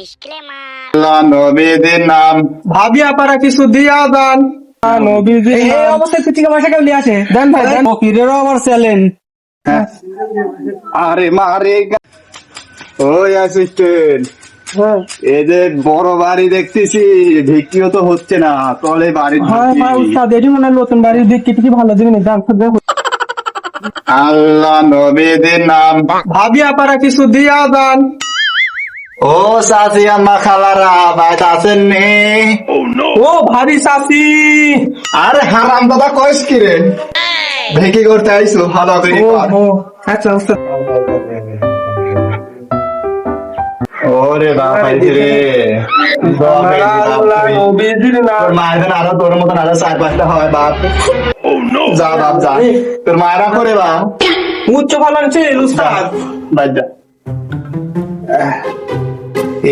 আল্লাহ নবীদের নাম ভাবিয়া পারা কিছু দিয়া দান নবীজি এই অবস্থায় টিকা পয়সা কেউ নিয়ে আসে দেন ভাই দেন ফকিরেরও আবার চ্যালেঞ্জ আরে মারে ওই অ্যাসিস্ট্যান্ট এই যে বড় বাড়ি দেখতেছি ভিক্ষিও তো হচ্ছে না তলে বাড়ি উস্তাদ এটি মনে হয় নতুন বাড়ির দিক কি ভালো দিবেন আল্লাহ নবীদের নাম ভাবিয়া পারা কিছু দিয়া দান ও চাচি আম্মা খালারা বাইরে আছেন নি ও ভাবি চাচি আরে হারাম দাদা কইস কি রে ভিক্ষি করতে আইছো ভালো করে কর। আচ্ছা উস্তাদ ওরে বাবা রে আল্লাহ নবীজির নাম মায়ের আরো তোর মতন আরো 4-5টা হয় বাপ যা বাপ যা তোর মায়েরা করে বাপ উচ্চ ফলন ছিল উস্তাদ বাজা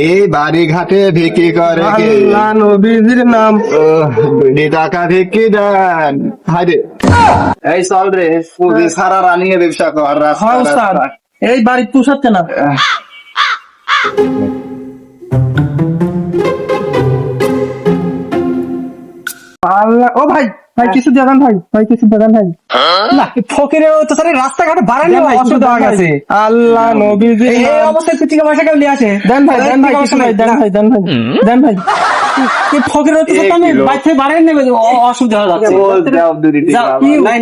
এই বাড়ি ঘাটে বিক্রি করে কে? আল্লাহ নবীজির নাম 2 টাকা বিক্রি দেন হাইরে এই চল রে পুঁজি সারা রানিয়ে ব্যবসা কর হ্যাঁ উস্তাদ এই বাড়ি পুষাচ্ছে না আল্লাহ ও ভাই ভাই কিছু দেখান ভাই কিছু দেখান ভাই না ফকিরের তো সারা রাস্তাঘাটে বাড়ানি অসুবিধা হয়ে গেছে আল্লাহ নবীজি এই অবস্থায় টিকা পয়সা কেউ নিয়ে আসে দেন ভাই কিছু নাই দেন ভাই এই ফকিরের তো সাথে আমি বাইক থেকে বাড়াই নেবে অসুবিধা হয়ে যাচ্ছে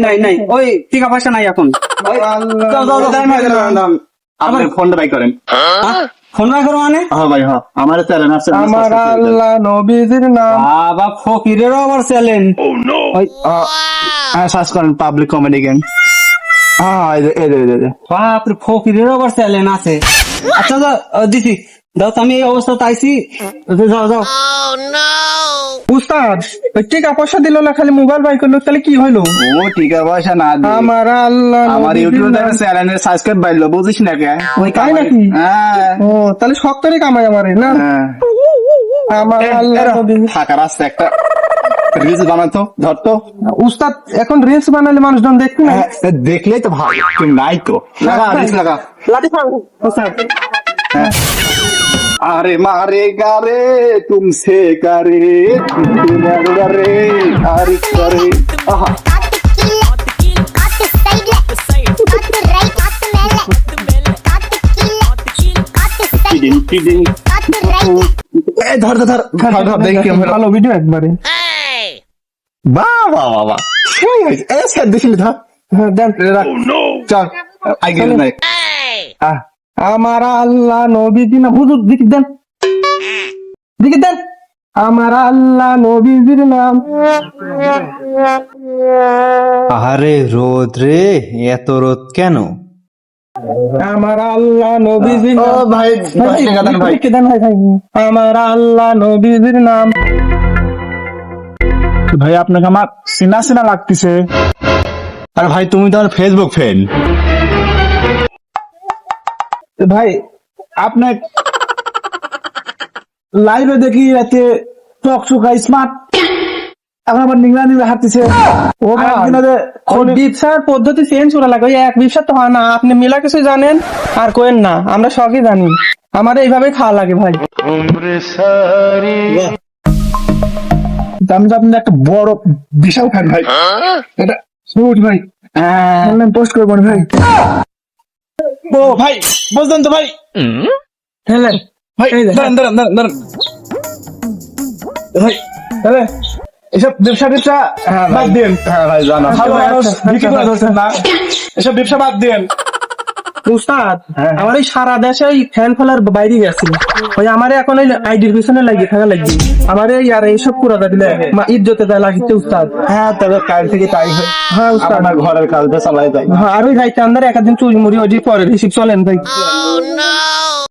নাই ওই টিকা পয়সা নাই এখন আপনি ফোনটা বাই করেন ফোন না করো মানে হ্যাঁ ভাই হ্যাঁ আমার চ্যানেল আছে আমার আল্লাহ নবীজির নাম বাবা ফকিরেরও আবার চ্যালেঞ্জ সার্চ করেন পাবলিক কমেডি গ্যাং হ্যাঁ এই বাপরে ফকিরেরও আবার চ্যালেঞ্জ আছে আচ্ছা দিদি দাও তো আমি এই অবস্থাতে আইছি যাও উস্তাদ ওই টাকা পয়সা দিল না খালি মোবাইল বাই করলো তাহলে কি হইলো ও টিকা পয়সা না দিয়ে আমার আল্লাহ আমার ইউটিউবে চ্যানেলের সাবস্ক্রাইব বাড়লো বুঝিস না কে ওই তাই নাকি হ্যাঁ ও তাহলে শক্তরই কামাই আমারে না আমার আল্লাহ ফাঁকা রাস্তা একটা রিলস বানাতো ধরতো উস্তাদ এখন রিলস বানালে মানুষজন দেখবে না দেখলেই তো ভালো তুমি নাই তো লাগা রিলস লাগা লাঠি ফাড় উস্তাদ अरे मारेगा रे तुमसे करे रे अरे करे ধর দেখি ভালো ভিডিও একবারে বাহ বাহ বাহ বাহ দেখিলি ধর দেন চল আই গেল নাই আমার আল্লাহ নবীজি না হুজুর দিকে দেন আমার আল্লাহ নবীজির নাম আরে রোদ রে এত রোদ কেন? আমার আল্লাহ নবীজির ও ভাই ভাই দেন ভাই আমার আল্লাহ নবীজির নাম ভাই আপনাকে আমার চেনা লাগতেছে আরে ভাই তুমি তো আমার ফেসবুক ফ্রেন্ড ভাই আপনার লাইভে দেখি রাতে চকচকা স্মার্ট এখন আবার নিংড়া হাঁটতেছে ও ব্যবসার পদ্ধতি চেঞ্জ করা লাগে এক ব্যবসা তো হয় না আপনি মেলা কিছু জানেন আর কোয়েন না আমরা সবই জানি আমার এইভাবে খাওয়া লাগে ভাই আমি তো আপনার একটা বড় বিশাল ফ্যান ভাই এটা ভাই পোস্ট করবো ভাই ও ভাই বুঝলেন তো ভাই ভাই দাঁড়ান ভাই এসব ব্যবসা বাদ দিন হ্যাঁ ভাই জানা ভালো মানুষ বিক্রি করে ধরছেন না এসব ব্যবসা বাদ দিন উস্তাদ আমার এই সারা দেশে ফ্যান ফলার বাইরে গেছে ওই আমার এখন ওই আইডির পিছনে লাগিয়ে থাকা লাগবে আমার এই আর এইসব পুরা দিলে ইজ্জতে দেয় লাগিতে উস্তাদ হ্যাঁ তবে কাল থেকে তাই হয় হ্যাঁ উস্তাদ আমার ঘরের কাজটা চালাই দেয় আর ওই ভাই চান্দার একদিন চুরি মুড়ি ওই পরে রিসিভ চলেন ভাই